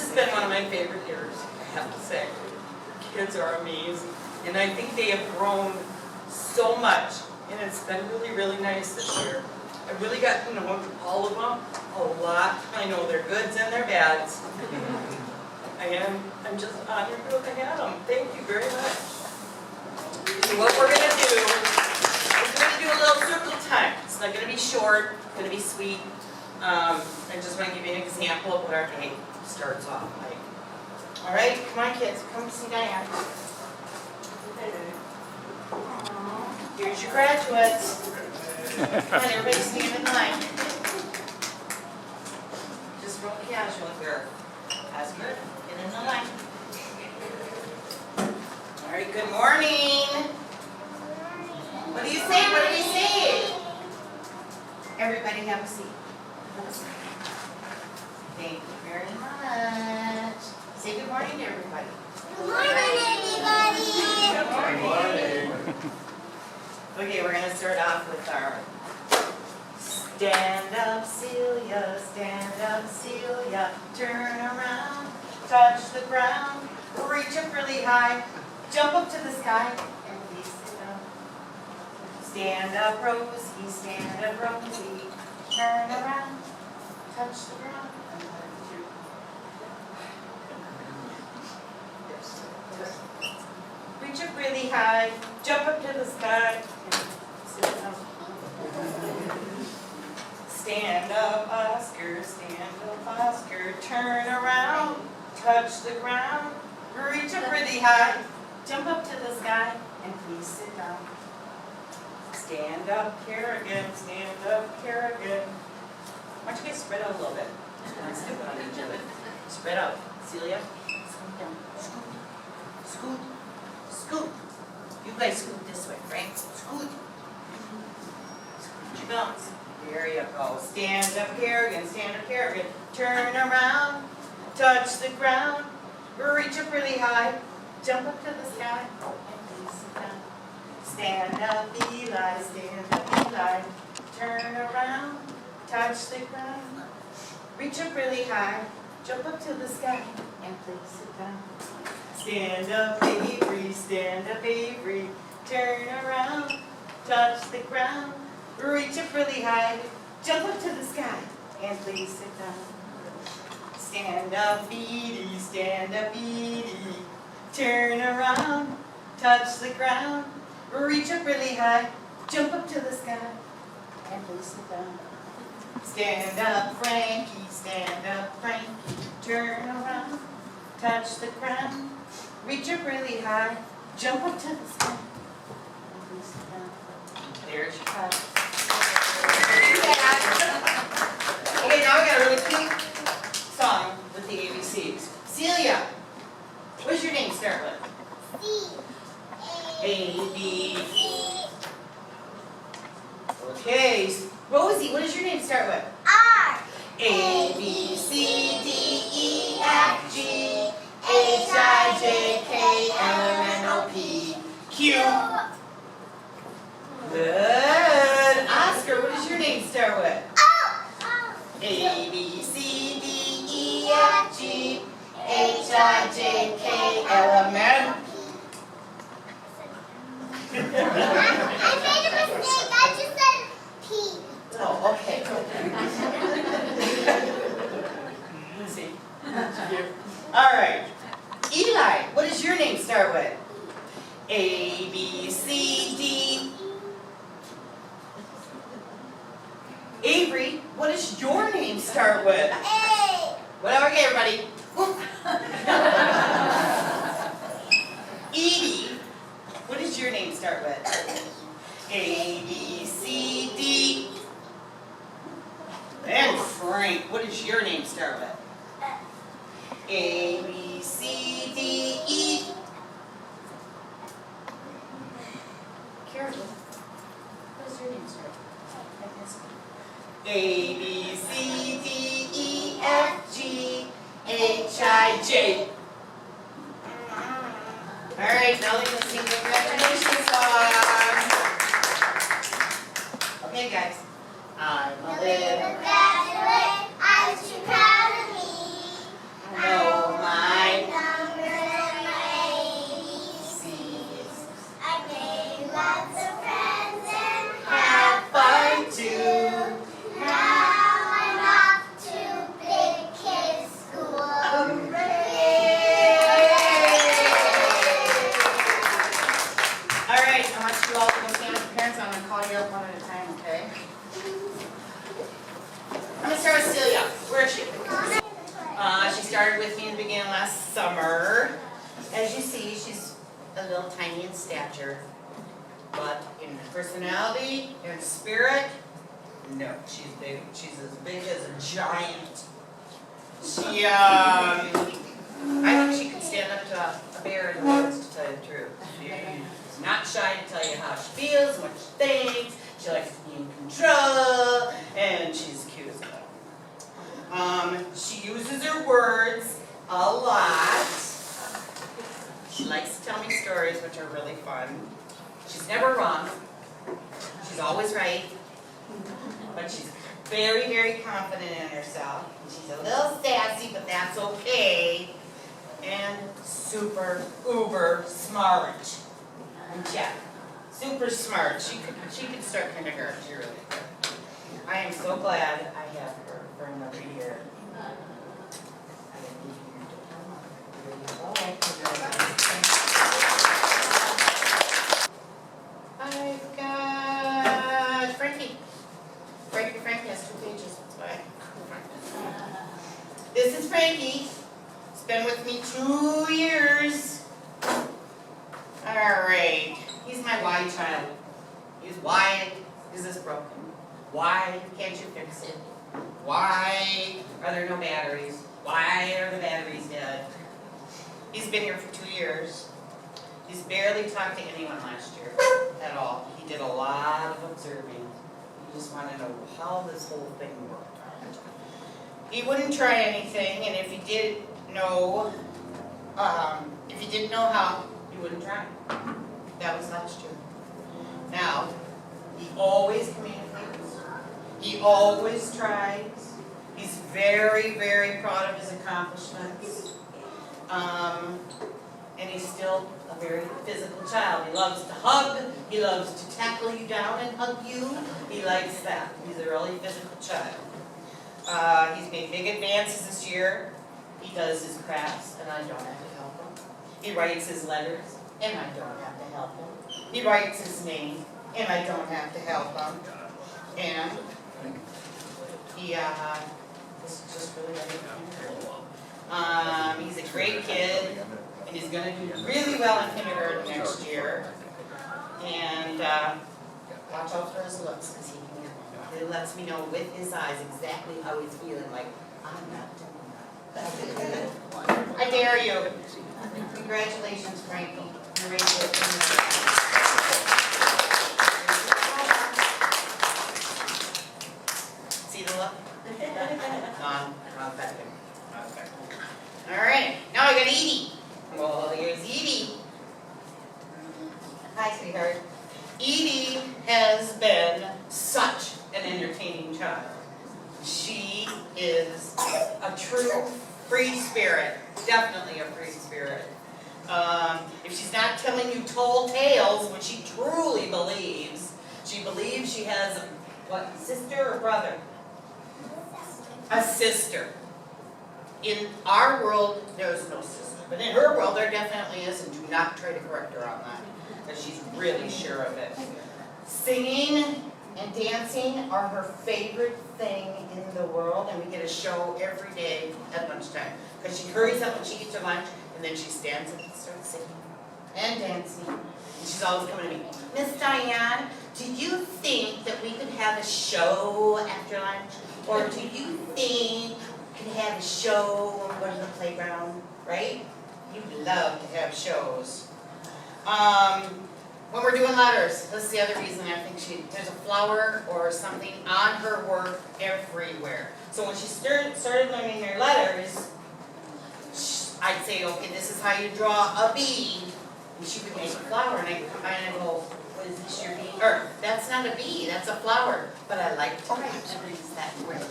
has been one of my favorite years, I have to say. Kids are amazing, and I think they have grown so much, and it's been really, really nice this year. I really got to know all of them a lot. I know their goods and their bads. I'm just honored to have had them. Thank you very much. So what we're going to do is we're going to do a little circle time. It's not going to be short, it's going to be sweet. I just want to give you an example of what our day starts off like. All right, come on kids, come see Diane. Here's your graduates. Come on, everybody stand in line. Just real casual here. That's good. Get in the line. All right, good morning. What do you say? What do we say? Everybody have a seat. Thank you very much. Say good morning to everybody. Good morning, everybody. Good morning. Okay, we're going to start off with our stand up, Celia, stand up, Celia, turn around, touch the ground, reach up really high, jump up to the sky, and please sit down. Stand up, Rosie, stand up, Rosie, turn around, touch the ground. Reach up really high, jump up to the sky, sit down. Stand up, Oscar, turn around, touch the ground, reach up really high, jump up to the sky, and please sit down. Stand up, Kerrigan, stand up, Kerrigan. Why don't you guys spread out a little bit? Let's do it on each of it. Spread out. Celia, scoot down, scoot, scoot, scoot. You guys scoot this way, Frank, scoot. Scoot your bounce. There you go. Stand up, Kerrigan, turn around, touch the ground, reach up really high, jump up to the sky, and please sit down. Stand up, Eli, turn around, touch the ground, reach up really high, jump up to the sky, and please sit down. Stand up, Avery, turn around, touch the ground, reach up really high, jump up to the sky, and please sit down. Stand up, Edie, turn around, touch the ground, reach up really high, jump up to the sky, and please sit down. Stand up, Frankie, turn around, touch the ground, reach up really high, jump up to the sky, and please sit down. There's your class. Okay, now we got a really cute song with the ABCs. Celia, what's your name start with? C. A, B. Okay, Rosie, what does your name start with? R. A, B, C, D, E, F, G, H, I, J, K, L, M, N, O, P, Q. Good. Oscar, what does your name start with? A, B, C, D, E, F, G, H, I, J, K, L, M, N. I made a mistake. I just said P. Oh, okay. See? All right. Eli, what does your name start with? A, B, C, D. Avery, what does your name start with? A. Whatever, okay, everybody. Edie, what does your name start with? A, B, C, D. And Frank, what does your name start with? A, B, C, D, E. Carol, what does your name start with? A, B, C, D, E, F, G, H, I, J. All right, now we can sing the graduation song. Okay, guys. I'm a little Graduate, I should proud of me. I know up one at a time, okay? I'm gonna start with Celia. Where is she? She started with me in the beginning last summer. As you see, she's a little tiny in stature, but in personality and spirit, no, she's big. She's as big as a giant. She, I think she could stand up to a bear in the woods, to tell you the truth. She's not shy to tell you how she feels, what she thinks. She likes to be in control, and she's cute as well. She uses her words a lot. She likes to tell me stories, which are really fun. She's never wrong. She's always right. But she's very, very confident in herself. She's a little sassy, but that's okay. And super, uber smart. Yeah, super smart. She could start kindergarten. She really could. I am so glad I have her for another year. I've got Frankie. Frankie has 2 pages, that's why. This is Frankie. He's been with me 2 years. Alright, he's my why child. He's why is this broken? Why can't you fix it? Why are there no batteries? Why are the batteries dead? He's been here for 2 years. He's barely talked to anyone last year at all. He did a lot of observing. He just wanted to know how this whole thing worked. He wouldn't try anything, and if he didn't know how, he wouldn't try. That was last year. Now, he always communicates. He always tries. He's very, very proud of his accomplishments. And he's still a very physical child. He loves to hug. He loves to tackle you down and hug you. He likes that. He's a really physical child. He's made big advances this year. He does his crafts, and I don't have to help him. He writes his letters, and I don't have to help him. He writes his name, and I don't have to help him. And he is just really ready. He's a great kid, and he's going to do really well in kindergarten next year. And watch out for his looks, because he lets me know with his eyes exactly how he's feeling, like, I'm not doing that. I dare you. Congratulations, Frankie. You're ready to see the look? Not effective. All right, now I got Edie. Well, here's Edie. Hi, sweetheart. Edie has been such an entertaining child. She is a true free spirit, definitely a free spirit. If she's not telling you tall tales, which she truly believes, she believes she has, what, sister or brother? A sister. In our world, there's no sister, but in her world, there definitely is, and do not try to correct her on that, because she's really sure of it. Singing and dancing are her favorite thing in the world, and we get a show every day at lunchtime. Because she hurries up when she eats her lunch, and then she stands up and starts singing and dancing. And she's always coming to me, Miss Diane, do you think that we could have a show after lunch? Or do you think we could have a show when we go to the playground, right? You love to have shows. When we're doing letters, this is the other reason I think there's a flower or something on her work everywhere. So when she started learning her letters, I'd say, okay, this is how you draw a bee. And she would make a flower, and I go, what is this, your bee? Or, that's not a bee, that's a flower. But I like to use that word.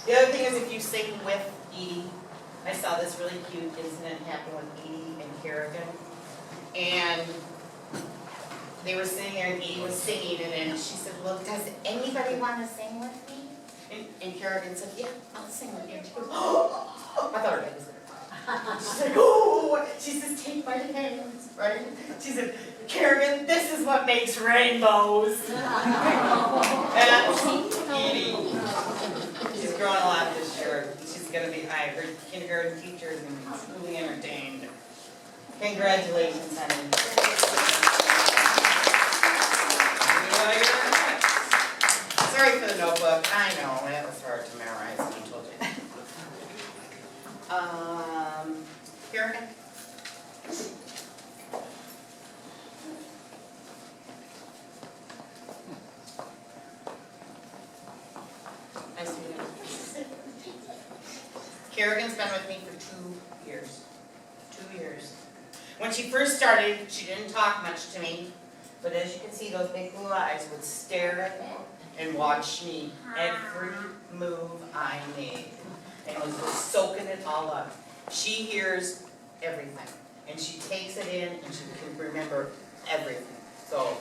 The other thing is if you sing with Edie, I saw this really cute incident happen with Edie and Kerrigan. And they were sitting there, and Edie was singing, and then she said, well, does anybody want to sing with me? And Kerrigan said, yeah, I'll sing with you. And she goes, oh, I thought her head was there. She's like, oh, she says, take my hands, right? She said, Kerrigan, this is what makes rainbows. And Edie, she's growing a lot this year. She's going to be, her kindergarten teacher is going to be truly entertained. Congratulations, honey. Sorry for the notebook. I know, it was hard to memorize, I told you. Kerrigan? Nice to meet you. Kerrigan's been with me for 2 years. 2 years. When she first started, she didn't talk much to me, but as you can see, those big blue eyes would stare at me and watch me every move I made, and was just soaking it all up. She hears everything, and she takes it in, and she can remember everything. So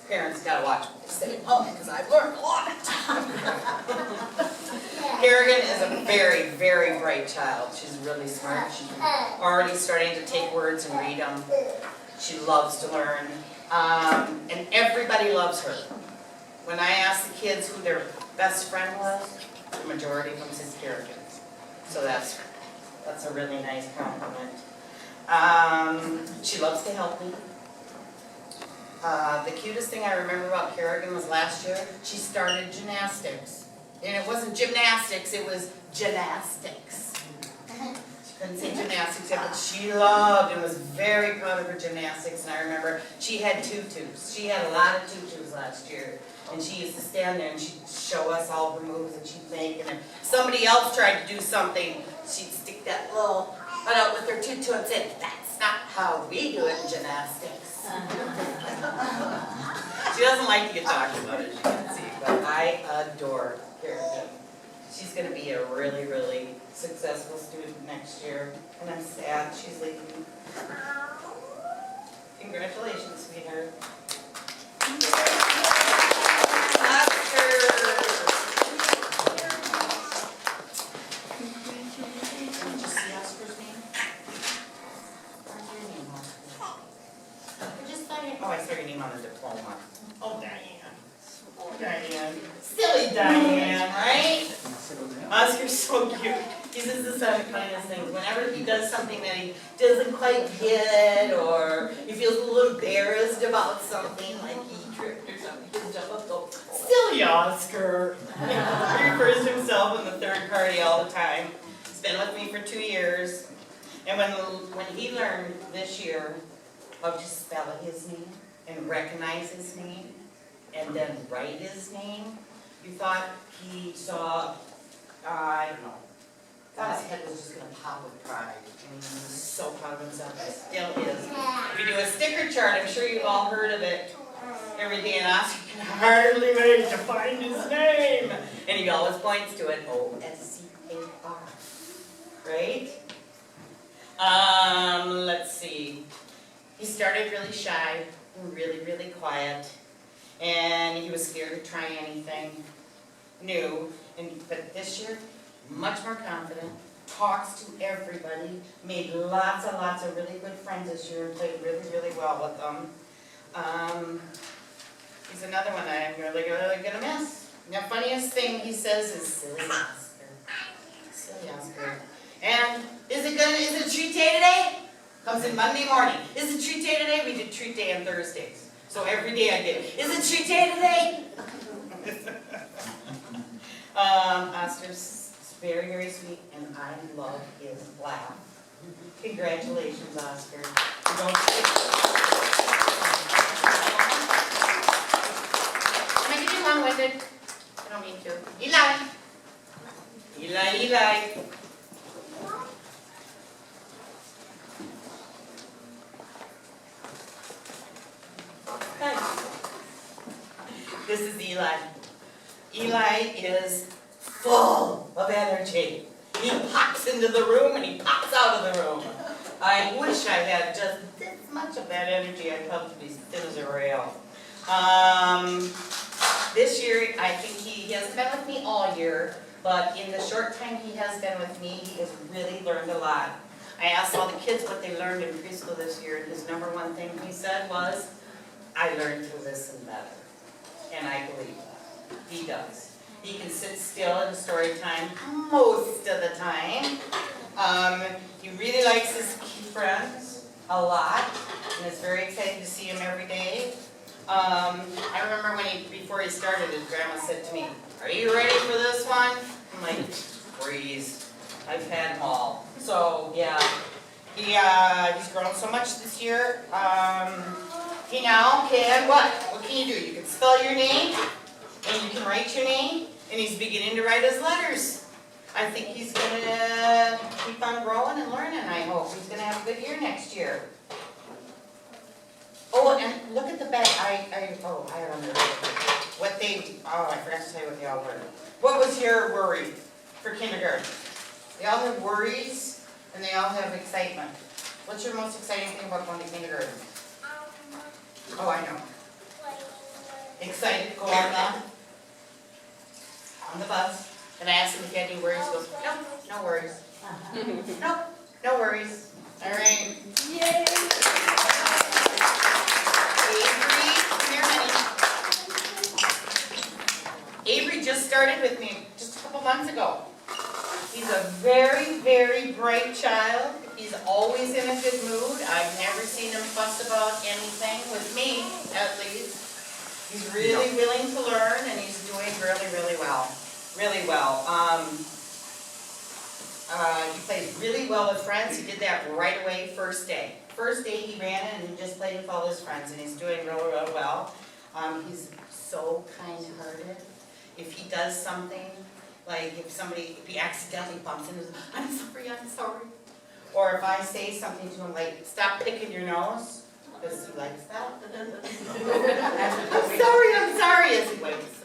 parents gotta watch what they say at home, because I've learned a lot. Kerrigan is a very, very bright child. She's really smart. She's already starting to take words and read them. She loves to learn, and everybody loves her. When I asked the kids who their best friend was, the majority of them said Kerrigan. So that's a really nice compliment. She loves to help me. The cutest thing I remember about Kerrigan was last year, she started gymnastics. And it wasn't gymnastics, it was gymnastics. She couldn't say gymnastics yet, but she loved and was very proud of her gymnastics. And I remember she had tutus. She had a lot of tutus last year. And she used to stand there and she'd show us all her moves that she'd make. And if somebody else tried to do something, she'd stick that little butt out with her tutu and say, "That's not how we do it in gymnastics." She doesn't like to get talked about, as you can see, but I adore Kerrigan. She's going to be a really, really successful student next year, and I'm sad she's leaving. Congratulations, sweetheart. Oscar. Did you see Oscar's name? Where's your name, Oscar? I just saw your, oh, I saw your name on the diploma. Oh, Diane. Oh, Diane. Silly Diane, right? Oscar's so cute. He says the funniest things. Whenever he does something that he doesn't quite get, or he feels a little embarrassed about something, like he tripped or something, he'll jump up and go, "Silly Oscar." He refers to himself in the third party all the time. He's been with me for 2 years. And when he learned this year how to spell his name and recognize his name and then write his name, you thought he saw, I don't know, thought his head was just going to pop with pride. And he was so proud of himself. He still is. If you do a sticker chart, I'm sure you've all heard of it. Every day, and Oscar can hardly wait to find his name. And he always points to it, O-S-C-A-R. Right? Let's see. He started really shy, really, really quiet. And he was scared to try anything new. But this year, much more confident, talks to everybody, made lots of really good friends this year, and played really, really well with them. He's another one that I'm really gonna miss. The funniest thing he says is "silly Oscar." Silly Oscar. And is it treat day today? Comes in Monday morning. Is it treat day today? We did treat day on Thursdays. So every day I did. Is it treat day today? Oscar's very, very sweet, and I love his laugh. Congratulations, Oscar. Am I getting long-winded? I don't mean to. Eli. Hi. This is Eli. Eli is full of energy. He pops into the room and he pops out of the room. I wish I had just this much of that energy. I'd probably be thin as a rail. This year, I think he hasn't been with me all year, but in the short time he has been with me, he has really learned a lot. I asked all the kids what they learned in preschool this year, and his number one thing he said was, I learn to listen better. And I believe that. He does. He can sit still in story time most of the time. He really likes his friends a lot, and it's very exciting to see him every day. I remember before he started, his grandma said to me, "Are you ready for this one?" I'm like, "Breeze. I've had them all." So yeah, he's grown so much this year. He now can what? What can you do? You can spell your name, and you can write your name, and he's beginning to write his letters. I think he's gonna keep on growing and learning, I hope. He's gonna have a good year next year. Oh, and look at the back. I remember what I forgot to tell you what they all were. What was your worry for kindergarten? They all have worries, and they all have excitement. What's your most exciting thing about going to kindergarten? Oh, I know. Excited to go on the bus. And I asked him if he had any worries. He goes, "Nope, no worries." Nope, no worries. All right. Yay! Avery, come here, honey. Avery just started with me just a couple months ago. He's a very, very bright child. He's always in a good mood. I've never seen him fuss about anything, with me at least. He's really willing to learn, and he's doing really, really well. Really well. He plays really well with friends. He did that right away first day. First day he ran in and just played with all his friends, and he's doing really, really well. He's so kind-hearted. If he does something, like if he accidentally bumps into something, "I'm sorry. Or if I say something to him like, "Stop picking your nose," because he likes that. I'm sorry, as he waits.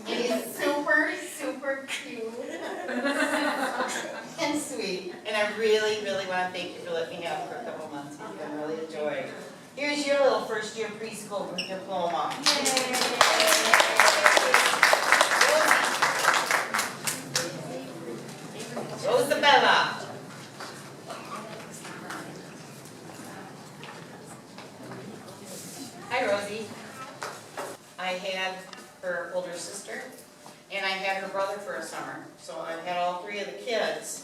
And he's super, super cute and sweet. And I really, really want to thank you for looking at him for a couple months. He's been really enjoying. Here's your little first year preschool diploma. Rosabella. Hi, Rosie. I had her older sister, and I had her brother for a summer. So I had all three of the kids.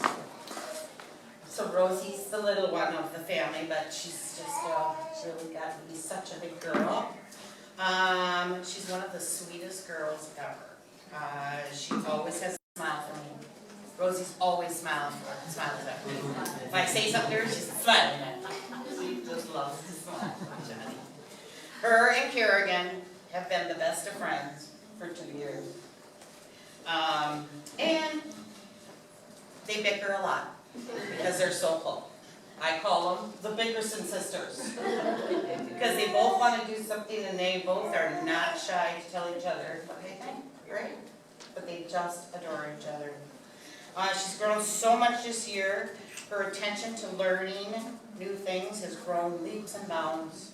So Rosie's the little one of the family, but she's just really got to be such a big girl. She's one of the sweetest girls ever. She always has a smile for me. Rosie's always smiles at me. If I say something to her, she's smiling at me. She just loves to smile. Her and Kerrigan have been the best of friends for 2 years. And they bicker a lot because they're so close. I call them the Bickerson sisters because they both want to do something and they both are not shy to tell each other what they think, right? But they just adore each other. She's grown so much this year. Her attention to learning new things has grown leaps and bounds.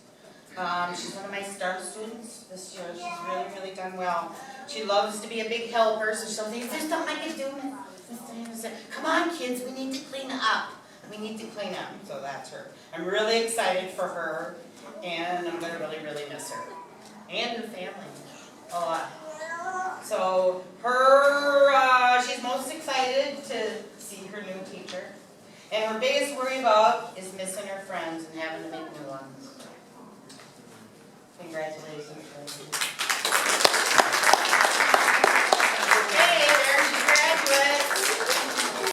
She's one of my star students this year. She's really, really done well. She loves to be a big helper, so she'll say, "Is there something I can do?" "Come on, kids, we need to clean up. We need to clean up." So that's her. I'm really excited for her, and I'm going to really, really miss her. And her family a lot. So she's most excited to see her new teacher. And her biggest worry about is missing her friends and having to make